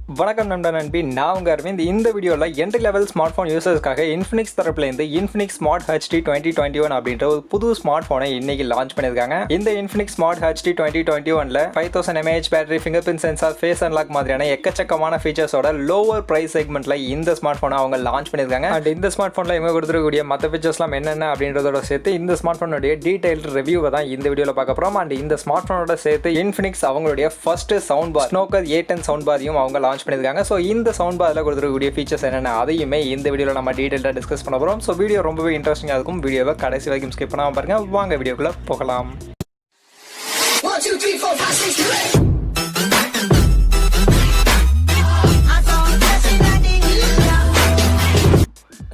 வணக்கம் நண்பி, நான் உங்கள் அரவிந்த். இந்த வீடியோவில் என்ட்ரி லெவல் ஸ்மார்ட் ஃபோன் யூசர்ஸ்க்காக இன்ஃபினிக்ஸ் தரப்புலேருந்து இன்ஃபினிக்ஸ் ஸ்மார்ட் HD 2021 அப்படின்ற ஒரு புது ஸ்மார்ட் ஃபோனை இன்னைக்கு லான்ச் பண்ணியிருக்காங்க. இந்த இன்ஃபினிக்ஸ் ஸ்மார்ட் HD 2021ல 5000 mAh battery, fingerprint sensor, face unlock மாதிரியான எக்கச்சக்கமான ஃபீச்சர்ஸோட லோவர் ப்ரைஸ் செக்மெண்ட்டில் இந்த ஸ்மார்ட் ஃபோனை அவங்க லான்ச் பண்ணியிருக்காங்க. அண்ட் இந்த ஸ்மார்ட் ஃபோனில் இவங்க கொடுத்துருக்கக்கூடிய மற்ற ஃபீச்சர்ஸ்லாம் என்னென்ன அப்படின்றதோட சேர்த்து இந்த ஸ்மார்ட் ஃபோனுடைய டீடைல்டு ரிவ்யூவை தான் இந்த வீடியோவில் பார்க்க போகிறோம். அண்ட் இந்த ஸ்மார்ட் ஃபோனோட சேர்த்து இன்ஃபினிக்ஸ் அவங்களுடைய first sound bar Snokor A10 sound பாரையும் அவங்க லான்ச் பண்ணியிருக்காங்க. ஸோ இந்த சவுண்ட் பார்ல கொடுத்துருக்கக்கூடிய ஃபீச்சர்ஸ் என்னென்ன அதையுமே இந்த வீடியோவில் நம்ம டீடைல்டாக டிஸ்கஸ் பண்ண போகிறோம். ஸோ வீடியோ ரொம்பவே இன்ட்ரெஸ்டிங்காக இருக்கும். வீடியோவை கடைசி வரைக்கும் ஸ்கிப் பண்ணாமல் பாருங்க. வாங்க வீடியோக்குள்ள போகலாம். 1 2 3 4 5 6 7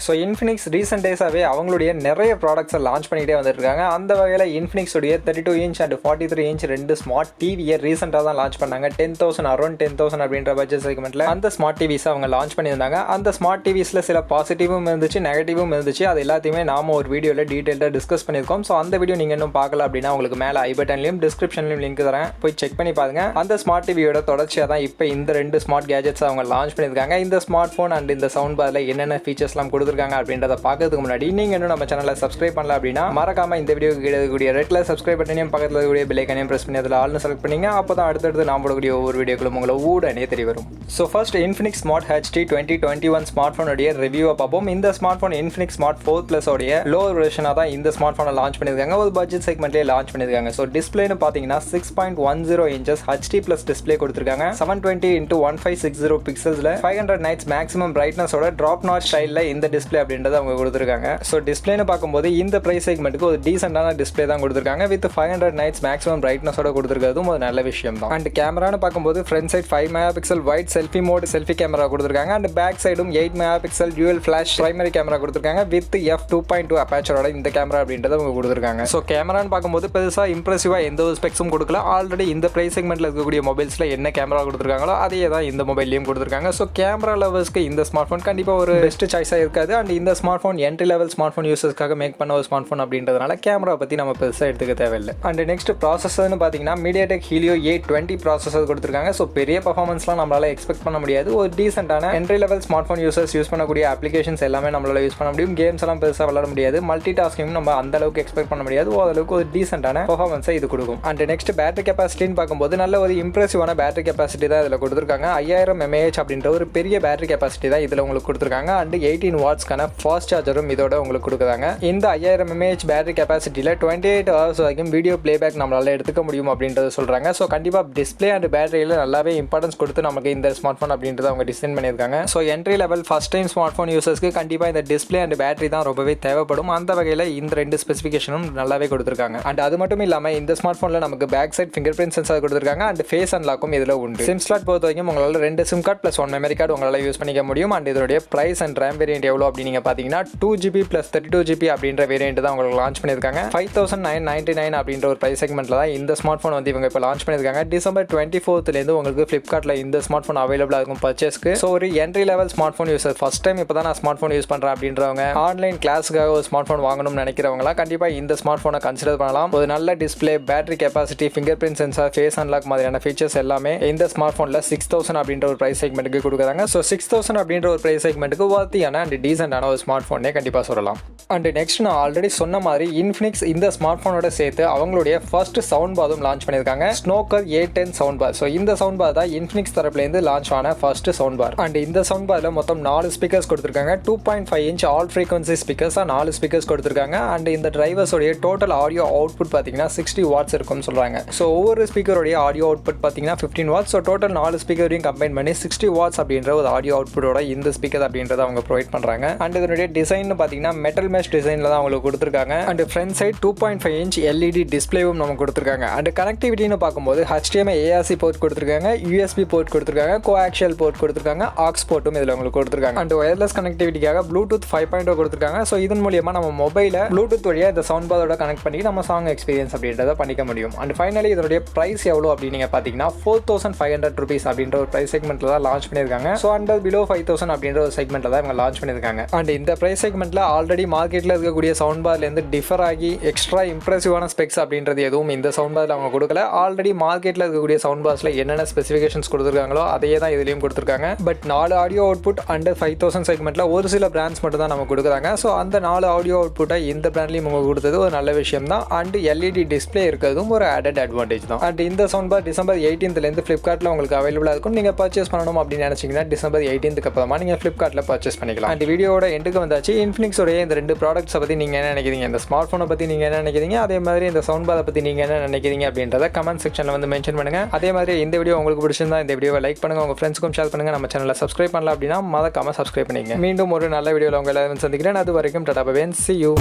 ஸோ இன்ஃபினிக்ஸ் ரீசெண்ட் டேஸாகவே அவங்களுடைய நிறைய ப்ராடக்ட்ஸை லான்ச் பண்ணிகிட்டே வந்துருக்காங்க. அந்த வகையில் இன்ஃபினிக்ஸுடைய 32 இன்ச் அண்ட் 43 இன்ச் ரெண்டு ஸ்மார்ட் டிவியை ரீசெண்டாக தான் லான்ச் பண்ணாங்க. 10,000 அரௌண்ட் 10,000 அப்படின்ற பட்ஜெட் செக்மெண்ட்டில் அந்த ஸ்மார்ட் டிவிஸை அவங்க லான்ச் பண்ணியிருந்தாங்க. அந்த ஸ்மார்ட் டிவிஸில் சில பாசிட்டிவும் இருந்துச்சு, நெகட்டிவும் இருந்துச்சு. அது எல்லாத்தையுமே நாம ஒரு வீடியோவில் டீட்டெயிலாக டிஸ்கஸ் பண்ணியிருக்கோம். ஸோ அந்த வீடியோ நீங்கள் இன்னும் பார்க்கல அப்படின்னா உங்களுக்கு மேலே ஐ பட்டன்லையும் டிஸ்கிரிப்ஷன்லையும் லிங்க் தரேன், போய் செக் பண்ணி பாருங்க. அந்த ஸ்மார்ட் டிவியோட தொடர்ச்சியாக தான் இப்போ இந்த ரெண்டு ஸ்மார்ட் கேஜெட்ஸ் அவங்க லான்ச் பண்ணியிருக்காங்க. இந்த ஸ்மார்ட் ஃபோன் அண்ட் இந்த சவுண்ட் பார்ல என்னென்ன ஃபீச்சர்ஸ்லாம் கொடுத்துருக்காங்க அப்படின்றத பார்க்கறதுக்கு முன்னாடி நீங்க இன்னும் நம்ம சேனலை சப்ஸ்கிரைப் பண்ணல அப்படின்னா மறக்காம இந்த வீடியோக்கு கீழே இருக்கக்கூடிய ரெட் கலர் சப்ஸ்கிரைப் பட்டனையும் பக்கத்தில் இருக்கக்கூடிய பெல் ஐகானையும் பிரஸ் பண்ணி அதில் ஆல்னு செலக்ட் பண்ணீங்க. அப்பதான் அடுத்தடுத்து நான் போடக்கூடிய ஒவ்வொரு வீடியோக்களும் உங்களை உடனே தெரிய வரும். So first Infinix smart HD 2021 smart ஃபோனுடைய ரிவ்யூவை பார்ப்போம். இந்த smart phone Infinix smart 4 Plus உடைய லோவர் வெர்ஷனாக தான் இந்த ஸ்மார்ட் ஃபோனை லான்ச் பண்ணியிருக்காங்க. ஒரு பட்ஜெட் செக்மெண்ட்லேயே லான்ச் பண்ணியிருக்காங்க. ஸோ டிஸ்பிளேன்னு பார்த்தீங்கன்னா 6.10 inches HD Plus டிஸ்பிளே கொடுத்துருக்காங்க. 720x1560 பிக்சல்ஸில் 500 nits மேக்ஸிமம் பிரைட்னஸோட ட்ராப் நாட் ஸ்டைலில் இந்த டிஸ்பிளே அப்படின்றத அவங்க கொடுத்துருக்காங்க. ஸோ டிஸ்பிளேன்னு பார்க்கும்போது இந்த பிரைஸ் செக்மெண்ட்டுக்கு ஒரு டீசென்டான டிஸ்பிளே தான் கொடுத்துருக்காங்க. வித் 500 nits மேக்ஸிமம் பிரைட்னஸோட கொடுத்துருக்கிறதும் ஒரு நல்ல விஷயம் தான். அண்ட் கேமரான்னு பார்க்கும்போது front side 5 MP wide selfie mode selfie camera கொடுத்துருக்காங்க. அண்ட் பேக் சைடும் 8 MP dual flash primary camera கொடுத்துருக்காங்க. வித் f2.2 அபேச்சரோட இந்த கேமரா அப்படின்றத அவங்க கொடுத்துருக்காங்க. ஸோ கேமரான்னு பார்க்கும்போது பெருசாக இம்ப்ரெசிவாக எந்த ஒரு ஸ்பெக்ஸும் கொடுக்கல. ஆல்ரெடி இந்த பிரைஸ் செக்மெண்ட்டில் இருக்கக்கூடிய மொபைல்ஸில் என்ன கேமரா கொடுத்துருக்காங்களோ அதே தான் இந்த மொபைல்லையும் கொடுத்துருக்காங்க. ஸோ கேமரா லவர்ஸ்க்கு இந்த ஸ்மார்ட் ஃபோன் கண்டிப்பாக ஒரு பெஸ்ட் சாய்ஸாக இருக்காது. அண்ட் இந்த smart phone entry level smart phone யூசர்ஸ்க்காக மேக் பண்ண ஒரு ஸ்மார்ட் ஃபோன் அப்படின்றதுனால கேமரா பற்றி நம்ம பெருசாக எடுத்துக்க தேவையில்லை. அண்ட் நெக்ஸ்ட் ப்ராசஸர்னு பார்த்தீங்கன்னா Mediatek Helio A20 ப்ராசஸர் கொடுத்துருக்காங்க. ஸோ பெரிய பர்ஃபார்மன்ஸ்லாம் நம்மளால எக்ஸ்பெக்ட் பண்ண முடியாது. ஒரு டீசென்டான entry level smart phone users use பண்ணக்கூடிய அப்ளிகேஷன்ஸ் எல்லாமே நம்மளால யூஸ் பண்ண முடியும். கேம்ஸ் எல்லாம் பெருசாக விளாட முடியாது. மல்டி டாஸ்கிங் நம்ம அந்த அளவுக்கு எக்ஸ்பெக்ட் பண்ண முடியாது. ஓரளவுக்கு ஒரு டீசென்டான பர்ஃபார்மன்ஸை இது கொடுக்கும். அண்ட் நெக்ஸ்ட் பேட்டரி கெப்பாசிட்டின்னு பார்க்கும்போது நல்ல ஒரு இம்ப்ரெசிவான பேட்டரி கெப்பாசிட்டி தான் இதில் கொடுத்துருக்காங்க. 5000 mAh அப்படின்ற ஒரு பெரிய பேட்டரி கெப்பாசிட்டி தான் இதில் உங்களுக்கு கொடுத்துருக்காங்க. அண்ட் 18 வாட்ஸ்க்கான ஃபாஸ்ட் சார்ஜரும் இதோட உங்களுக்கு கொடுக்குறாங்க. இந்த 5000 mAh பேட்டரி கெப்பாசிட்டியில் 28 hours வரைக்கும் வீடியோ பிளேபேக் நம்மளால எடுத்துக்க முடியும் அப்படின்றது சொல்றாங்க. ஸோ கண்டிப்பாக டிஸ்பிளே அண்ட் பேட்டரியில் நல்லாவே இம்பார்ட்டன்ஸ் கொடுத்து நமக்கு இந்த ஸ்மார்ட் ஃபோன் அப்படின்றத அவங்க டிசைன் பண்ணியிருக்காங்க. So entry level first time smart phone யூசர்ஸ்க்கு கண்டிப்பாக இந்த டிஸ்பிளே அண்ட் பேட்டரி தான் ரொம்பவே தேவைப்படும். அந்த வகையில் இந்த ரெண்டு ஸ்பெசிஃபிகேஷனும் நல்லாவே கொடுத்துருக்காங்க. அண்ட் அது மட்டும் இல்லாமல் இந்த ஸ்மார்ட் ஃபோனில் நமக்கு back side fingerprint sensor கொடுத்துருக்காங்க. அண்ட் ஃபேஸ் அன்லாக்கும் இதில் உண்டு. சிம் ஸ்லாட் பொறுத்த வரைக்கும் உங்களால் 2 sim card plus 1 memory card உங்களால் யூஸ் பண்ணிக்க முடியும். அண்ட் இதோடைய பிரைஸ் அண்ட் ரேம் வேரியன்ட் எவ்வளோ அப்படின்னு நீங்கள் பார்த்தீங்கன்னா 2GB + 32GB அப்படின்ற வேரியன்ட் தான் உங்களுக்கு லான்ச் பண்ணியிருக்காங்க. 5999 அப்படின்ற ஒரு பிரைஸ் செக்மெண்ட்டில் தான் இந்த ஸ்மார்ட் ஃபோன் வந்து இவங்க இப்போ லான்ச் பண்ணியிருக்காங்க. டிசம்பர் 24th உங்களுக்கு ஃப்ளிப்கார்ட்டில் இந்த ஸ்மார்ட் ஃபோன் அவைலபிளாக இருக்கும் பர்ச்சேஸ்க்கு. ஸோ ஒரு entry level smart phone user first time இப்போ தான் நான் ஸ்மார்ட் ஃபோன் யூஸ் பண்ணுறேன் அப்படின்றவங்க, ஆன்லைன் கிளாஸுக்காக ஒரு ஸ்மார்ட் ஃபோன் வாங்கணும்னு நினைக்கிறவங்களாம் கண்டிப்பாக இந்த ஸ்மார்ட் ஃபோனை கன்சிடர் பண்ணலாம். ஒரு நல்ல display, battery capacity, fingerprint sensor, face unlock மாதிரியான ஃபீச்சர்ஸ் எல்லாமே இந்த ஸ்மார்ட் ஃபோனில் 6000 அப்படின்ற ஒரு பிரைஸ் செக்மெண்ட்டுக்கு கொடுக்குறாங்க. ஸோ 6000 அப்படின்ற ஒரு பிரைஸ் செக்மெண்ட்டுக்கு வர்த்தியான அண்ட் டீசென்டான ஒரு ஸ்மார்ட் ஃபோனே கண்டிப்பாக சொல்லலாம். அண்ட் நெக்ஸ்ட் நான் ஆல்ரெடி சொன்ன மாதிரி இன்ஃபினிக்ஸ் இந்த ஸ்மார்ட் ஃபோனோட சேர்த்து அவங்களுடைய ஃபர்ஸ்ட் சவுண்ட் பாரும் லான்ச் பண்ணியிருக்காங்க. ஸ்னோக்கர் A10 சவுண்ட் பார். ஸோ இந்த சவுண்ட் பார் தான் இன்ஃபினிக்ஸ் தரப்புலேருந்து லான்ச் ஆன ஃபர்ஸ்ட் சவுண்ட் பார். அண்ட் இந்த சவுண்ட் பார்ல மொத்தம் 4 ஸ்பீக்கர்ஸ் கொடுத்துருக்காங்க. 2.5 inch ஆல் ஃப்ரீக்வன்சி ஸ்பீக்கர்ஸாக 4 ஸ்பீக்கர்ஸ் கொடுத்துருக்காங்க. அண்ட் இந்த டிரைவர்ஸோடைய டோட்டல் ஆடியோ அவுட்புட் பார்த்தீங்கன்னா 60 வாட்ஸ் இருக்கும்னு சொல்கிறாங்க. ஸோ ஒவ்வொரு ஸ்பீக்கருடைய ஆடியோ அவுட்புட் பார்த்தீங்கன்னா 15 வாட்ஸ். ஸோ டோட்டல் 4 ஸ்பீக்கரையும் கம்பைன் பண்ணி 60 வாட்ஸ் அப்படின்ற ஒரு ஆடியோ அவுட்புட்டோட இந்த ஸ்பீக்கர் அப்படின்றத அவங்க ப்ரொவைட் பண்ணுறாங்க. அண்ட் இதனுடைய டிசைன் பார்த்தீங்கன்னா மெட்டல் மெஷ் டிசைனில் தான் அவங்களுக்கு கொடுத்துருக்காங்க. And front side 2.5 inch LED டிஸ்பிளேவும் நம்ம கொடுத்துருக்காங்க. அண்ட் கனெக்டிவிட்டின்னு பார்க்கும்போது HDMI ARC போர்ட் கொடுத்துருக்காங்க, USB போர்ட் கொடுத்துருக்காங்க, கோஆக்சியல் போர்ட் கொடுத்துருக்காங்க, ஆக்ஸ் போர்ட்டும் இதில் உங்களுக்கு கொடுத்துருக்காங்க. அண்ட் ஒயர்லெஸ் கனெக்டிவிட்டிக்காக ப்ளூடூத் 5.0 கொடுத்துருக்காங்க. ஸோ இதன் மூலியமாக நம்ம மொபைலை ப்ளூடூத் வழியாக இந்த சவுண்ட் பாரோட கனெக்ட் பண்ணி நம்ம சாங் எக்ஸ்பீரியன்ஸ் அப்படின்றத பண்ணிக்க முடியும். அண்ட் ஃபைனலி இதனுடைய பிரைஸ் எவ்வளோ அப்படின்னு நீங்கள் பார்த்தீங்கன்னா 4500 rupees அப்படின்ற ஒரு பிரைஸ் செக்மெண்ட்டில் தான் லான்ச் பண்ணியிருக்காங்க. ஸோ அண்டர் பிலோ 5000 அப்படின்ற ஒரு செக்மெண்ட்டில் தான் இவங்க லான்ச் பண்ணியிருக்காங்க. கொடுத்துருக்காங்க. அண்ட் இந்த ப்ரைஸ் செக்மெண்ட்டில் ஆல்ரெடி மார்க்கெட்டில் இருக்கக்கூடிய சவுண்ட் பார்லேருந்து டிஃபர் ஆகி எக்ஸ்ட்ரா இம்ப்ரெசிவான ஸ்பெக்ஸ் அப்படின்றது எதுவும் இந்த சவுண்ட் பாரில் அவங்க கொடுக்கல. ஆல்ரெடி மார்க்கெட்டில் இருக்கக்கூடிய சவுண்ட் பார்ஸில் என்னென்ன ஸ்பெசிஃபிகேஷன்ஸ் கொடுத்துருக்காங்களோ அதையே தான் இதுலேயும் கொடுத்துருக்காங்க. பட் 4 ஆடியோ அவுட்புட் அண்டர் 5000 செக்மெண்ட்டில் ஒரு சில பிராண்ட்ஸ் மட்டும் தான் நமக்கு கொடுக்குறாங்க. ஸோ அந்த 4 ஆடியோ அவுட்புட்டை இந்த பிராண்ட்லேயும் அவங்க கொடுத்தது ஒரு நல்ல விஷயம் தான். அண்ட் எல்இடி டிஸ்பிளே இருக்கிறதும் ஒரு ஆடட் அட்வான்டேஜ் தான். அண்ட் இந்த சவுண்ட் பார் டிசம்பர் 18th ஃப்ளிப்கார்ட்டில் உங்களுக்கு அவைலபிளாக இருக்கும். நீங்கள் பர்ச்சேஸ் பண்ணணும் அப்படின்னு நினச்சிங்கன்னா டிசம்பர் 18th அப்புறமா நீங்கள் ஃப்ளிப்கார்ட்டில் பர்ச்சேஸ் பண்ணிக்கலாம். அண்ட் வீடியோட எண்டுக்கு வந்தாச்சு. இன்ஃபினிக்ஸோடைய இந்த 2 ப்ராடக்ட்ஸை பற்றி நீங்கள் என்ன நினைக்கிறீங்க, இந்த ஸ்மார்ட் ஃபோனை பற்றி நீங்கள் என்ன நினைக்கிறீங்க, அதே மாதிரி இந்த சவுண்ட் பாரை பற்றி நீங்கள் என்ன நினைக்கிறீங்க அப்படின்றத கமெண்ட் செக்ஷனில் வந்து மென்ஷன் பண்ணுங்கள். அதே மாதிரி இந்த வீடியோ உங்களுக்கு பிடிச்சிருந்தா இந்த வீடியோவை லைக் பண்ணுங்கள், உங்கள் ஃப்ரெண்ட்ஸ்க்கும் ஷேர் பண்ணுங்கள். நம்ம சேனலை சப்ஸ்கிரைப் பண்ணலாம் அப்படின்னா மறக்காம சப்ஸ்கிரைப் பண்ணிங்க. மீண்டும் ஒரு நல்ல வீடியோவில் உங்கள் எல்லாரும் சந்திக்கிறேன். அது வரைக்கும் tata bye bye. See you.